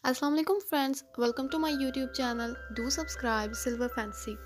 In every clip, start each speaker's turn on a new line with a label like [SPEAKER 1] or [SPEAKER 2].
[SPEAKER 1] Assalamu alaikum friends, welcome to my YouTube channel. Do subscribe Silver Fantasy.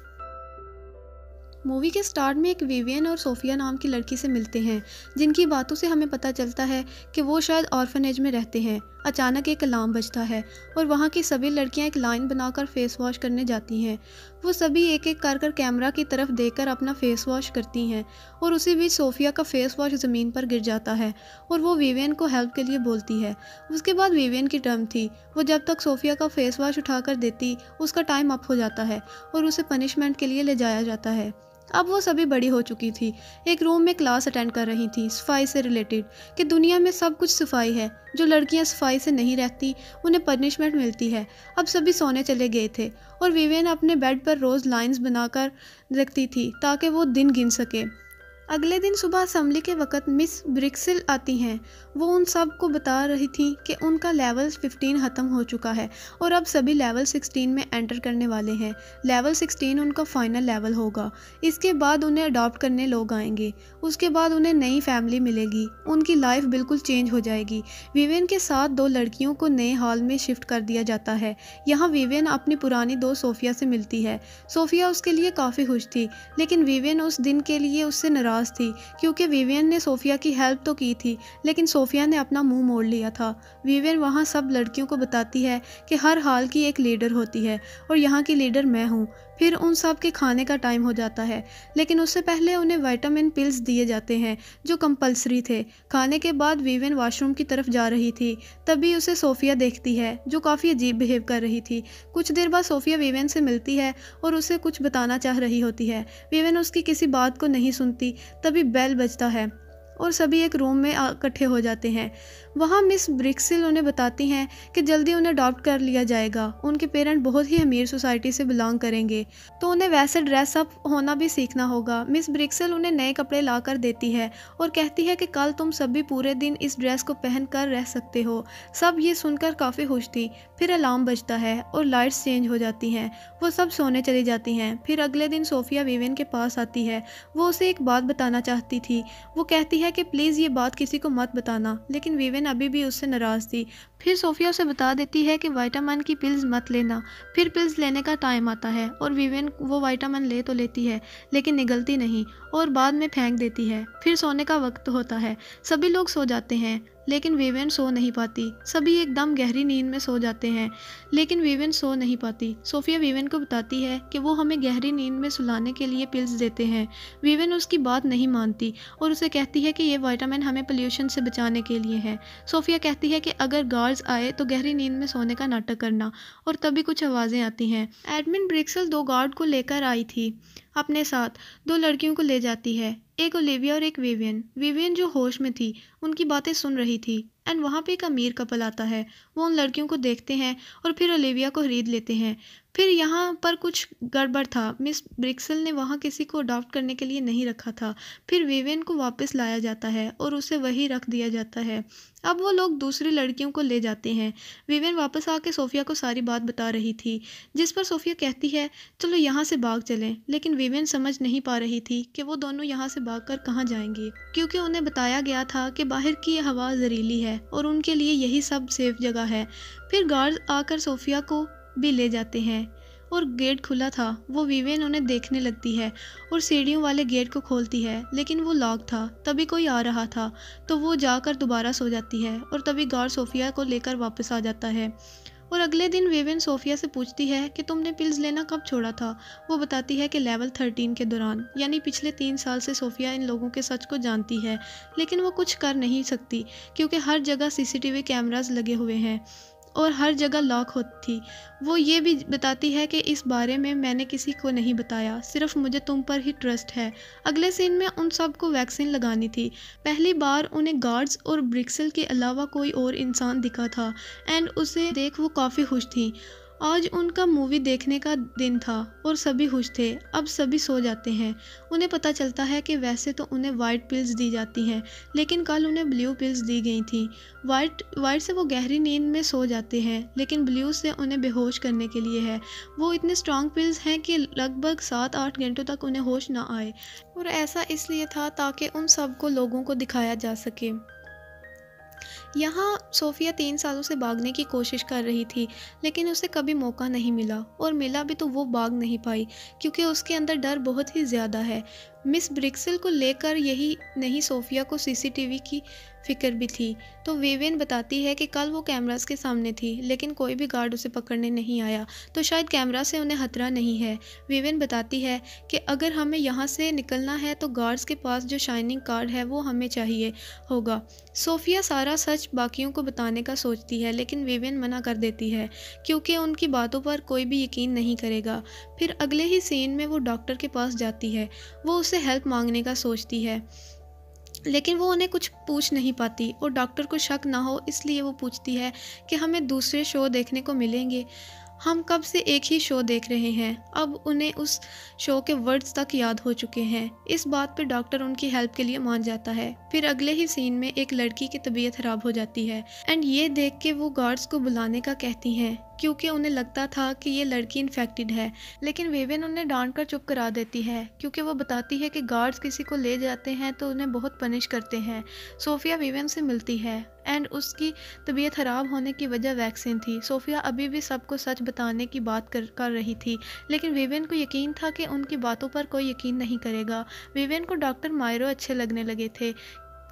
[SPEAKER 1] Movie के start में एक Vivian और Sophia नाम की लड़की से मिलते हैं, जिनकी बातों से हमें पता चलता है कि वो शायद ऑर्फनेज में रहते हैं। अचानक एक अलार्म बजता है और वहाँ की सभी लड़कियाँ एक लाइन बनाकर फेस वॉश करने जाती हैं। वो सभी एक एक कर कैमरा की तरफ देखकर अपना फेस वॉश करती हैं और उसी बीच सोफिया का फेस वॉश ज़मीन पर गिर जाता है और वो विवियन को हेल्प के लिए बोलती है। उसके बाद विवियन की टर्न थी। वो जब तक सोफिया का फेस वॉश उठाकर देती, उसका टाइम अप हो जाता है और उसे पनिशमेंट के लिए ले जाया जाता है। अब वो सभी बड़ी हो चुकी थी। एक रूम में क्लास अटेंड कर रही थी सफाई से रिलेटेड, कि दुनिया में सब कुछ सफाई है। जो लड़कियां सफाई से नहीं रहती उन्हें पनिशमेंट मिलती है। अब सभी सोने चले गए थे और विवियन अपने बेड पर रोज लाइंस बनाकर रखती थी ताकि वो दिन गिन सके। अगले दिन सुबह असेंबली के वक्त मिस ब्रिक्सिल आती हैं। वो उन सब को बता रही थी कि उनका लेवल 15 ख़त्म हो चुका है और अब सभी लेवल 16 में एंटर करने वाले हैं। लेवल 16 उनका फाइनल लेवल होगा। इसके बाद उन्हें अडॉप्ट करने लोग आएंगे। उसके बाद उन्हें नई फैमिली मिलेगी। उनकी लाइफ बिल्कुल चेंज हो जाएगी। विवियन के साथ दो लड़कियों को नए हॉल में शिफ्ट कर दिया जाता है। यहाँ विवियन अपनी पुरानी दोस्त सोफिया से मिलती है। सोफिया उसके लिए काफ़ी खुश थी, लेकिन विवियन उस दिन के लिए उससे नाराज़ थी, क्योंकि विवियन ने सोफिया की हेल्प तो की थी, लेकिन सोफिया ने अपना मुंह मोड़ लिया था। विवियन वहाँ सब लड़कियों को बताती है कि हर हाल की एक लीडर होती है और यहाँ की लीडर मैं हूँ। फिर उन सब के खाने का टाइम हो जाता है, लेकिन उससे पहले उन्हें विटामिन पिल्स दिए जाते हैं जो कंपलसरी थे। खाने के बाद विवियन वॉशरूम की तरफ जा रही थी, तभी उसे सोफिया देखती है जो काफ़ी अजीब बिहेव कर रही थी। कुछ देर बाद सोफिया विवियन से मिलती है और उसे कुछ बताना चाह रही होती है। विवियन उसकी किसी बात को नहीं सुनती। तभी बेल बजता है और सभी एक रूम में इकट्ठे हो जाते हैं। वहाँ मिस ब्रिक्सिल उन्हें बताती हैं कि जल्दी उन्हें अडॉप्ट कर लिया जाएगा। उनके पेरेंट बहुत ही अमीर सोसाइटी से बिलोंग करेंगे, तो उन्हें वैसे ड्रेस अप होना भी सीखना होगा। मिस ब्रिक्सिल उन्हें नए कपड़े ला कर देती है और कहती है कि कल तुम सभी पूरे दिन इस ड्रेस को पहन कर रह सकते हो। सब ये सुनकर काफ़ी खुश थी। फिर अलार्म बजता है और लाइट्स चेंज हो जाती हैं। वो सब सोने चली जाती हैं। फिर अगले दिन सोफिया विवियन के पास आती है। वो उसे एक बात बताना चाहती थी। वो कहती है कि प्लीज़ ये बात किसी को मत बताना, लेकिन विवियन अभी भी उससे नाराज़ थी। फिर सोफिया उसे बता देती है कि विटामिन की पिल्स मत लेना। फिर पिल्स लेने का टाइम आता है और विवियन वो विटामिन ले तो लेती है, लेकिन निगलती नहीं और बाद में फेंक देती है। फिर सोने का वक्त होता है। सभी लोग सो जाते हैं, लेकिन विवियन सो नहीं पाती। सभी एकदम गहरी नींद में सो जाते हैं, लेकिन विवियन सो नहीं पाती। सोफिया विवियन को बताती है कि वो हमें गहरी नींद में सुलाने के लिए पिल्स देते हैं। विवियन उसकी बात नहीं मानती और उसे कहती है कि ये विटामिन हमें पोल्यूशन से बचाने के लिए है। सोफिया कहती है कि अगर गार्ड्स आए तो गहरी नींद में सोने का नाटक करना, और तभी कुछ आवाज़ें आती हैं। एडमिन ब्रिक्सल दो गार्ड को लेकर आई थी अपने साथ। दो लड़कियों को ले जाती है, एक ओलिविया और एक विवियन। विवियन जो होश में थी उनकी बातें सुन रही थी एंड वहाँ पे एक अमीर कपल आता है। वो उन लड़कियों को देखते हैं और फिर ओलिविया को खरीद लेते हैं। फिर यहाँ पर कुछ गड़बड़ था। मिस ब्रिक्सल ने वहाँ किसी को अडॉप्ट करने के लिए नहीं रखा था। फिर विवियन को वापस लाया जाता है और उसे वहीं रख दिया जाता है। अब वो लोग दूसरी लड़कियों को ले जाते हैं। विवियन वापस आके सोफिया को सारी बात बता रही थी, जिस पर सोफिया कहती है चलो यहाँ से भाग चलें, लेकिन विवियन समझ नहीं पा रही थी कि वो दोनों यहाँ से भागकर कहाँ जाएंगे, क्योंकि उन्हें बताया गया था कि बाहर की हवा जहरीली है और उनके लिए यही सब सेफ जगह है। फिर गार्ड आकर सोफिया को भी ले जाते हैं और गेट खुला था। वो विवियन उन्हें देखने लगती है और सीढ़ियों वाले गेट को खोलती है, लेकिन वो लॉक था। तभी कोई आ रहा था तो वो जाकर दोबारा सो जाती है और तभी गार्ड सोफिया को लेकर वापस आ जाता है। और अगले दिन विवियन सोफिया से पूछती है कि तुमने पिल्स लेना कब छोड़ा था। वो बताती है कि लेवल 13 के दौरान, यानी पिछले 3 साल से सोफिया इन लोगों के सच को जानती है, लेकिन वो कुछ कर नहीं सकती क्योंकि हर जगह सीसीटीवी कैमरास लगे हुए हैं और हर जगह लॉक होती थी। वो ये भी बताती है कि इस बारे में मैंने किसी को नहीं बताया, सिर्फ मुझे तुम पर ही ट्रस्ट है। अगले सीन में उन सब को वैक्सीन लगानी थी। पहली बार उन्हें गार्ड्स और ब्रिक्सल के अलावा कोई और इंसान दिखा था एंड उसे देख वो काफ़ी खुश थी। आज उनका मूवी देखने का दिन था और सभी खुश थे। अब सभी सो जाते हैं। उन्हें पता चलता है कि वैसे तो उन्हें वाइट पिल्स दी जाती हैं, लेकिन कल उन्हें ब्लू पिल्स दी गई थी। वाइट से वो गहरी नींद में सो जाते हैं, लेकिन ब्लू से उन्हें बेहोश करने के लिए है। वो इतने स्ट्रॉन्ग पिल्स हैं कि लगभग 7-8 घंटों तक उन्हें होश ना आए, और ऐसा इसलिए था ताकि उन सबको लोगों को दिखाया जा सके। यहाँ सोफिया 3 सालों से भागने की कोशिश कर रही थी, लेकिन उसे कभी मौका नहीं मिला, और मिला भी तो वो भाग नहीं पाई क्योंकि उसके अंदर डर बहुत ही ज़्यादा है। मिस ब्रिक्सल को लेकर यही नहीं, सोफिया को सीसीटीवी की फिक्र भी थी। तो विवियन बताती है कि कल वो कैमरास के सामने थी, लेकिन कोई भी गार्ड उसे पकड़ने नहीं आया, तो शायद कैमरा से उन्हें खतरा नहीं है। विवियन बताती है कि अगर हमें यहाँ से निकलना है तो गार्ड्स के पास जो शाइनिंग कार्ड है वो हमें चाहिए होगा। सोफिया सारा सच बाकियों को बताने का सोचती है, लेकिन विवियन मना कर देती है क्योंकि उनकी बातों पर कोई भी यकीन नहीं करेगा। फिर अगले ही सीन में वो डॉक्टर के पास जाती है। वो उससे हेल्प मांगने का सोचती है, लेकिन वो उन्हें कुछ पूछ नहीं पाती, और डॉक्टर को शक ना हो इसलिए वो पूछती है कि हमें दूसरे शो देखने को मिलेंगे। हम कब से एक ही शो देख रहे हैं। अब उन्हें उस शो के वर्ड्स तक याद हो चुके हैं। इस बात पे डॉक्टर उनकी हेल्प के लिए मान जाता है। फिर अगले ही सीन में एक लड़की की तबीयत खराब हो जाती है, एंड ये देख के वो गार्ड्स को बुलाने का कहती हैं क्योंकि उन्हें लगता था कि ये लड़की इन्फेक्टेड है, लेकिन विवियन उन्हें डांट कर चुप करा देती है क्योंकि वो बताती है कि गार्ड्स किसी को ले जाते हैं तो उन्हें बहुत पनिश करते हैं। सोफिया विवियन से मिलती है, एंड उसकी तबीयत खराब होने की वजह वैक्सीन थी। सोफिया अभी भी सबको सच बताने की बात कर रही थी, लेकिन विवियन को यकीन था कि उनकी बातों पर कोई यकीन नहीं करेगा। विवियन को डॉक्टर मायरो अच्छे लगने लगे थे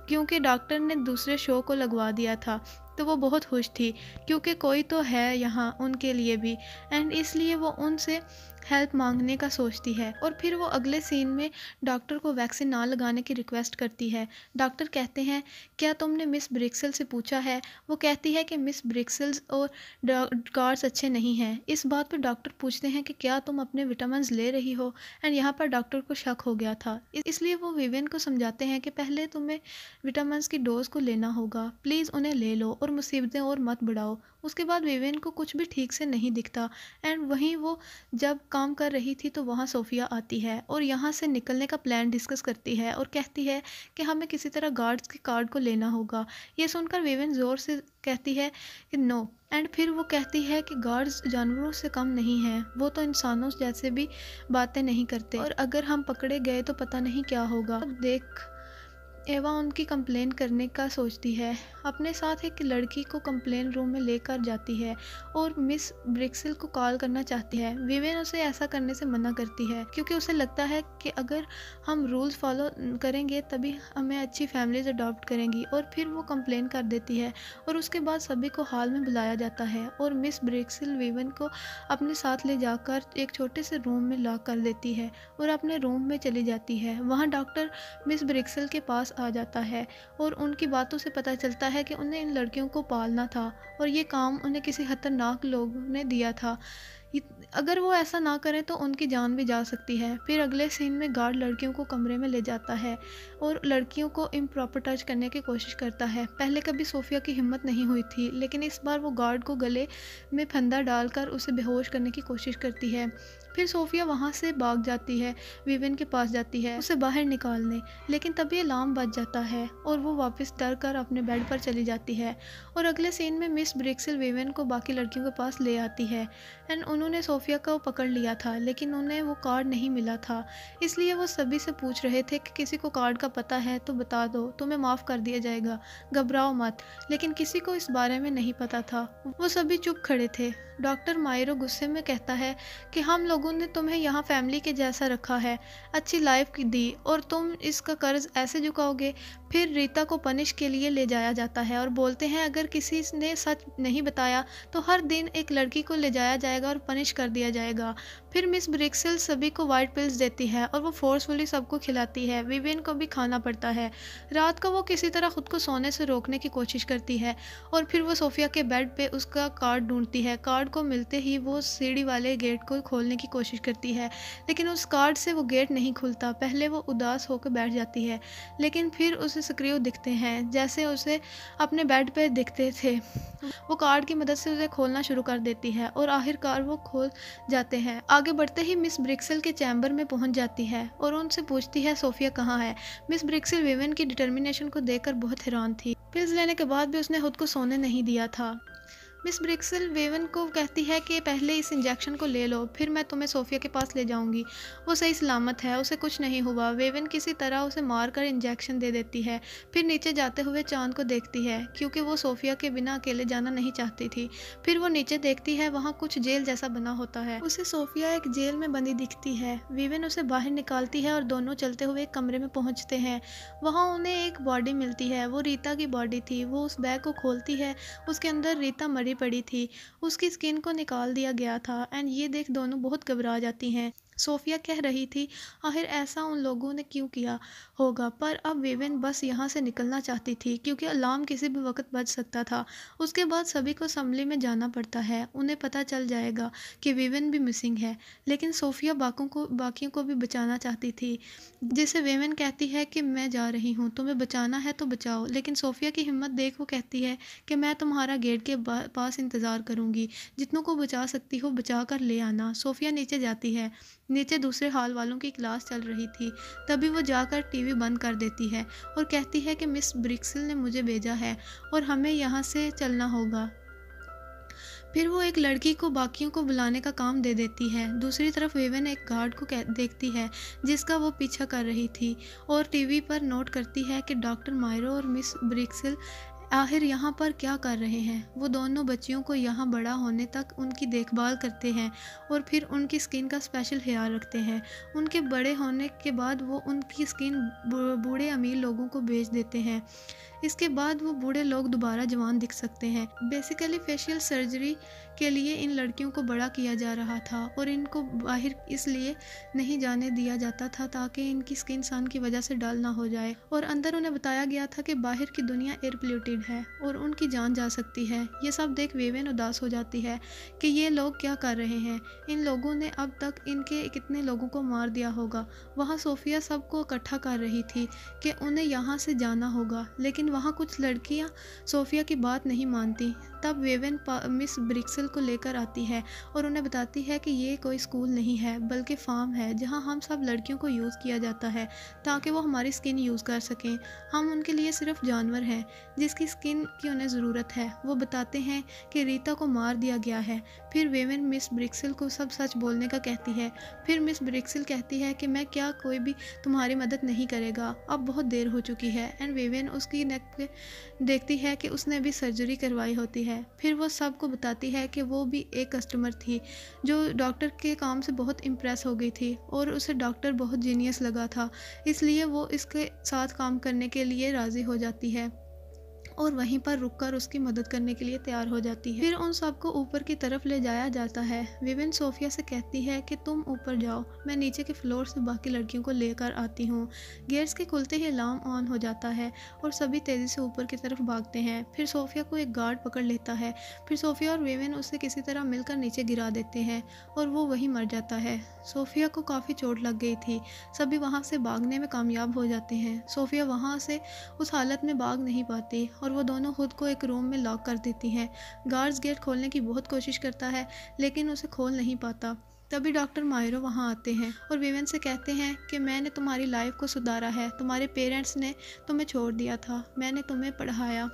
[SPEAKER 1] क्योंकि डॉक्टर ने दूसरे शो को लगवा दिया था, तो वो बहुत खुश थी क्योंकि कोई तो है यहाँ उनके लिए भी, एंड इसलिए वो उनसे हेल्प मांगने का सोचती है। और फिर वो अगले सीन में डॉक्टर को वैक्सीन ना लगाने की रिक्वेस्ट करती है। डॉक्टर कहते हैं क्या तुमने मिस ब्रिक्सल से पूछा है। वो कहती है कि मिस ब्रिक्सल्स और गार्ड्स अच्छे नहीं हैं। इस बात पर डॉक्टर पूछते हैं कि क्या तुम अपने विटामिन ले रही हो, एंड यहाँ पर डॉक्टर को शक हो गया था, इसलिए वो विवियन को समझाते हैं कि पहले तुम्हें विटामिन की डोज को लेना होगा, प्लीज़ उन्हें ले लो और मुसीबतें और मत बढ़ाओ। उसके बाद विवियन को कुछ भी ठीक से नहीं दिखता, एंड वहीं वो जब काम कर रही थी तो वहाँ सोफिया आती है और यहाँ से निकलने का प्लान डिस्कस करती है और कहती है कि हमें किसी तरह गार्ड्स के कार्ड को लेना होगा। ये सुनकर विवियन ज़ोर से कहती है कि नो, एंड फिर वो कहती है कि गार्ड्स जानवरों से कम नहीं हैं, वो तो इंसानों जैसे भी बातें नहीं करते, और अगर हम पकड़े गए तो पता नहीं क्या होगा। देख एवा उनकी कंप्लेन करने का सोचती है, अपने साथ एक लड़की को कंप्लेन रूम में लेकर जाती है और मिस ब्रिक्सल को कॉल करना चाहती है। विवियन उसे ऐसा करने से मना करती है क्योंकि उसे लगता है कि अगर हम रूल्स फॉलो करेंगे तभी हमें अच्छी फैमिलीज अडॉप्ट करेंगी, और फिर वो कंप्लेन कर देती है और उसके बाद सभी को हॉल में बुलाया जाता है और मिस ब्रिक्सल विवियन को अपने साथ ले जाकर एक छोटे से रूम में लॉक कर देती है और अपने रूम में चली जाती है। वहाँ डॉक्टर मिस ब्रिक्सल के पास आ जाता है और उनकी बातों से पता चलता है कि उन्हें इन लड़कियों को पालना था और ये काम उन्हें किसी खतरनाक लोगों ने दिया था। अगर वो ऐसा ना करें तो उनकी जान भी जा सकती है। फिर अगले सीन में गार्ड लड़कियों को कमरे में ले जाता है और लड़कियों को इम्प्रॉपर टच करने की कोशिश करता है। पहले कभी सोफिया की हिम्मत नहीं हुई थी, लेकिन इस बार वो गार्ड को गले में फंदा डालकर उसे बेहोश करने की कोशिश करती है। फिर सोफिया वहाँ से भाग जाती है, विवियन के पास जाती है उसे बाहर निकालने, लेकिन तभी अलार्म बज जाता है और वो वापस डर कर अपने बेड पर चली जाती है। और अगले सीन में मिस ब्रिक्सल विवियन को बाकी लड़कियों के पास ले आती है, एंड उन्होंने सोफिया को पकड़ लिया था, लेकिन उन्हें वो कार्ड नहीं मिला था, इसलिए वो सभी से पूछ रहे थे कि किसी को कार्ड का पता है तो बता दो, तुम्हें माफ़ कर दिया जाएगा, घबराओ मत। लेकिन किसी को इस बारे में नहीं पता था, वो सभी चुप खड़े थे। डॉक्टर मायरो गुस्से में कहता है कि हम लोगों ने तुम्हें यहाँ फैमिली के जैसा रखा है, अच्छी लाइफ दी, और तुम इसका कर्ज ऐसे चुकाओगे। फिर रीता को पनिश के लिए ले जाया जाता है और बोलते हैं अगर किसी ने सच नहीं बताया तो हर दिन एक लड़की को ले जाया जाएगा और पनिश कर दिया जाएगा। फिर मिस ब्रिक्सल सभी को वाइट पिल्स देती है और वो फोर्सफुली सबको खिलाती है। विवियन को भी खाना पड़ता है। रात को वो किसी तरह खुद को सोने से रोकने की कोशिश करती है और फिर वो सोफिया के बेड पे उसका कार्ड ढूंढती है। कार्ड को मिलते ही वो सीढ़ी वाले गेट को खोलने की कोशिश करती है, लेकिन उस कार्ड से वो गेट नहीं खुलता। पहले वो उदास होकर बैठ जाती है, लेकिन फिर उसे स्क्रू दिखते हैं जैसे उसे अपने बेड पे दिखते थे। वो कार्ड की मदद से उसे खोलना शुरू कर देती है और आखिरकार वो खोल जाते हैं। आगे बढ़ते ही मिस ब्रिक्सल के चैम्बर में पहुंच जाती है और उनसे पूछती है सोफिया कहाँ है। मिस ब्रिक्सल विवियन की डिटर्मिनेशन को देखकर बहुत हैरान थी। पिल्स लेने के बाद भी उसने खुद को सोने नहीं दिया था। मिस ब्रिक्सल वेवन को कहती है कि पहले इस इंजेक्शन को ले लो, फिर मैं तुम्हें सोफिया के पास ले जाऊंगी। वो सही सलामत है, उसे कुछ नहीं हुआ। वेवन किसी तरह उसे मारकर इंजेक्शन दे देती है, फिर नीचे जाते हुए चांद को देखती है क्योंकि वो सोफिया के बिना अकेले जाना नहीं चाहती थी। फिर वो नीचे देखती है, वहाँ कुछ जेल जैसा बना होता है। उसे सोफिया एक जेल में बंदी दिखती है। वेवन उसे बाहर निकालती है और दोनों चलते हुए एक कमरे में पहुँचते हैं। वहाँ उन्हें एक बॉडी मिलती है, वो रीता की बॉडी थी। वो उस बैग को खोलती है, उसके अंदर रीता मरी पड़ी थी, उसकी स्किन को निकाल दिया गया था। एंड ये देख दोनों बहुत घबरा जाती हैं। सोफिया कह रही थी आखिर ऐसा उन लोगों ने क्यों किया होगा, पर अब वेवन बस यहाँ से निकलना चाहती थी क्योंकि अलार्म किसी भी वक्त बज सकता था। उसके बाद सभी को असम्बली में जाना पड़ता है, उन्हें पता चल जाएगा कि वेवन भी मिसिंग है। लेकिन सोफिया बाकियों को भी बचाना चाहती थी, जिसे वेवन कहती है कि मैं जा रही हूँ, तुम्हें बचाना है तो बचाओ। लेकिन सोफिया की हिम्मत देख वो कहती है कि मैं तुम्हारा गेट के पास इंतज़ार करूँगी, जितनों को बचा सकती हो बचा कर ले आना। सोफिया नीचे जाती है। नीचे दूसरे हॉल वालों की क्लास चल रही थी। तभी वो जाकर टीवी बंद कर देती है और कहती है कि मिस ब्रिक्सल ने मुझे भेजा है और हमें यहाँ से चलना होगा। फिर वो एक लड़की को बाकियों को बुलाने का काम दे देती है। दूसरी तरफ वेवन एक गार्ड को देखती है जिसका वो पीछा कर रही थी और टीवी पर नोट करती है कि डॉक्टर मायरो और मिस ब्रिक्सल आखिर यहाँ पर क्या कर रहे हैं। वो दोनों बच्चियों को यहाँ बड़ा होने तक उनकी देखभाल करते हैं और फिर उनकी स्किन का स्पेशल ख्याल रखते हैं। उनके बड़े होने के बाद वो उनकी स्किन बूढ़े अमीर लोगों को बेच देते हैं। इसके बाद वो बूढ़े लोग दोबारा जवान दिख सकते हैं। बेसिकली फेशियल सर्जरी के लिए इन लड़कियों को बड़ा किया जा रहा था और इनको बाहर इसलिए नहीं जाने दिया जाता था ताकि इनकी स्किन सन की वजह से डल ना हो जाए, और अंदर उन्हें बताया गया था कि बाहर की दुनिया एयर पोल्यूटेड है और उनकी जान जा सकती है। ये सब देख वेवन उदास हो जाती है कि ये लोग क्या कर रहे हैं, इन लोगों ने अब तक इनके कितने लोगों को मार दिया होगा। वहाँ सोफिया सबको इकट्ठा कर रही थी कि उन्हें यहाँ से जाना होगा, लेकिन वहाँ कुछ लड़कियाँ सोफिया की बात नहीं मानती। तब वेवन मिस ब्रिक्सल को लेकर आती है और उन्हें बताती है कि ये कोई स्कूल नहीं है बल्कि फार्म है जहाँ हम सब लड़कियों को यूज़ किया जाता है ताकि वो हमारी स्किन यूज़ कर सकें। हम उनके लिए सिर्फ जानवर हैं जिसकी स्किन की उन्हें ज़रूरत है। वो बताते हैं कि रीता को मार दिया गया है। फिर वेवन मिस ब्रिक्सल को सब सच बोलने का कहती है। फिर मिस ब्रिक्सल कहती है कि मैं क्या, कोई भी तुम्हारी मदद नहीं करेगा, अब बहुत देर हो चुकी है। एंड वेवन उसकी नेक पे देखती है कि उसने भी सर्जरी करवाई होती है। फिर वो सबको बताती है कि वो भी एक कस्टमर थी जो डॉक्टर के काम से बहुत इम्प्रेस हो गई थी और उसे डॉक्टर बहुत जीनियस लगा था, इसलिए वो इसके साथ काम करने के लिए राज़ी हो जाती है और वहीं पर रुककर उसकी मदद करने के लिए तैयार हो जाती है। फिर उन सबको ऊपर की तरफ ले जाया जाता है। विविन सोफिया से कहती है कि तुम ऊपर जाओ, मैं नीचे के फ्लोर से बाकी लड़कियों को लेकर आती हूँ। गेट्स के खुलते ही अलार्म ऑन हो जाता है और सभी तेज़ी से ऊपर की तरफ भागते हैं। फिर सोफिया को एक गार्ड पकड़ लेता है। फिर सोफिया और विविन उसे किसी तरह मिलकर नीचे गिरा देते हैं और वो वहीं मर जाता है। सोफिया को काफ़ी चोट लग गई थी। सभी वहाँ से भागने में कामयाब हो जाते हैं। सोफिया वहाँ से उस हालत में भाग नहीं पाती और वो दोनों खुद को एक रूम में लॉक कर देती हैं। गार्ड्स गेट खोलने की बहुत कोशिश करता है लेकिन उसे खोल नहीं पाता। तभी डॉक्टर मायरो वहाँ आते हैं और विवेन से कहते हैं कि मैंने तुम्हारी लाइफ को सुधारा है, तुम्हारे पेरेंट्स ने तुम्हें छोड़ दिया था, मैंने तुम्हें पढ़ाया,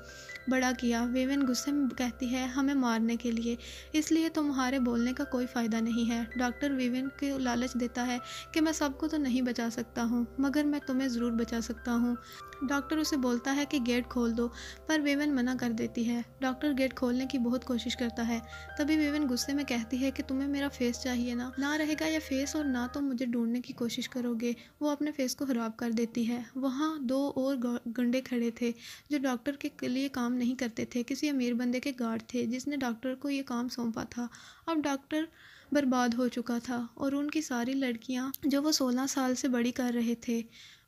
[SPEAKER 1] बड़ा किया। विवेन गुस्से में कहती है हमें मारने के लिए, इसलिए तुम्हारे बोलने का कोई फ़ायदा नहीं है। डॉक्टर विवेन को लालच देता है कि मैं सबको तो नहीं बचा सकता हूँ मगर मैं तुम्हें ज़रूर बचा सकता हूँ। डॉक्टर उसे बोलता है कि गेट खोल दो पर विवेन मना कर देती है। डॉक्टर गेट खोलने की बहुत कोशिश करता है। तभी विवेन गुस्से में कहती है कि तुम्हें मेरा फेस चाहिए ना रहेगा यह फेस और ना तो मुझे ढूंढने की कोशिश करोगे। वो अपने फेस को ख़राब कर देती है। वहाँ 2 और गुंडे खड़े थे जो डॉक्टर के लिए काम नहीं करते थे, किसी अमीर बंदे के गार्ड थे जिसने डॉक्टर को ये काम सौंपा था। अब डॉक्टर बर्बाद हो चुका था और उनकी सारी लड़कियाँ जो वो 16 साल से बड़ी कर रहे थे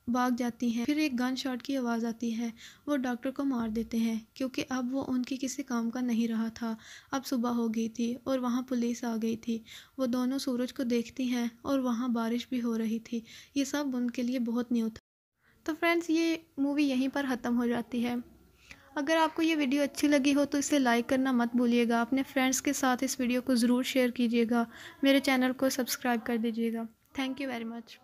[SPEAKER 1] भाग जाती हैं। फिर एक गन शॉट की आवाज़ आती है। वो डॉक्टर को मार देते हैं क्योंकि अब वो उनकी किसी काम का नहीं रहा था। अब सुबह हो गई थी और वहाँ पुलिस आ गई थी। वो दोनों सूरज को देखती हैं और वहाँ बारिश भी हो रही थी। ये सब उनके लिए बहुत न्यू था। तो फ्रेंड्स, ये मूवी यहीं पर ख़त्म हो जाती है। अगर आपको ये वीडियो अच्छी लगी हो तो इसे लाइक करना मत भूलिएगा। अपने फ्रेंड्स के साथ इस वीडियो को ज़रूर शेयर कीजिएगा। मेरे चैनल को सब्सक्राइब कर दीजिएगा। Thank you very much.